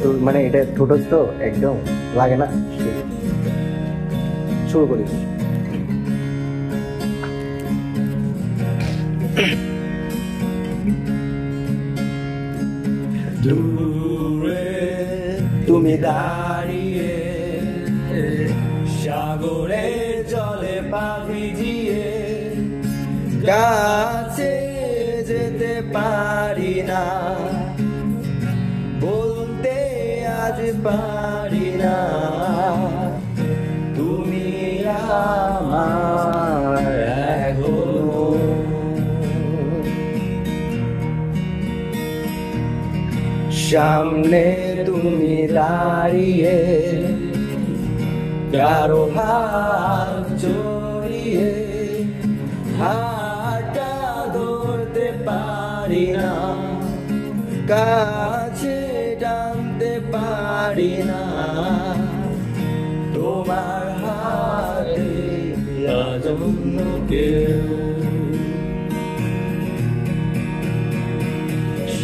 তো মানে এটা ঠোঁটস তো একদম লাগে না। শুরু করি। দূরে তুমি দাঁড়িয়ে সাগরের জলে পা ভিজিয়ে, কাছে যেতে পারি না, বলতে আজ পারি না, তুমি আমার এখনো। সামনে তুমি দাঁড়িয়ে কারো হাত জড়িয়ে, হাতটা ধরতে পারি না, কাছে টানতে পারি না, তোমার হাতে আজ অন্য কেউ।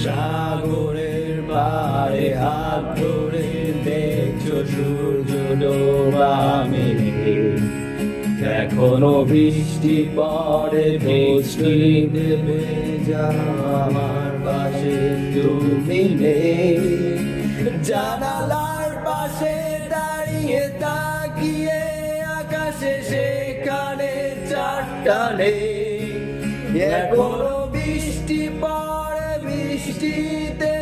সাগরের পাড়ে হাত ধরে দেখছো সূর্য ডোবা মেঘে, এখনো বৃষ্টি পড়ে, বৃষ্টি দেবে যা আমার পাশে তুমি নেই। জানালার পাশে দাঁড়িয়ে তাকিয়ে আকাশে সেখানে চারটা নেই, এখনো বৃষ্টি পড়ে, বৃষ্টিতে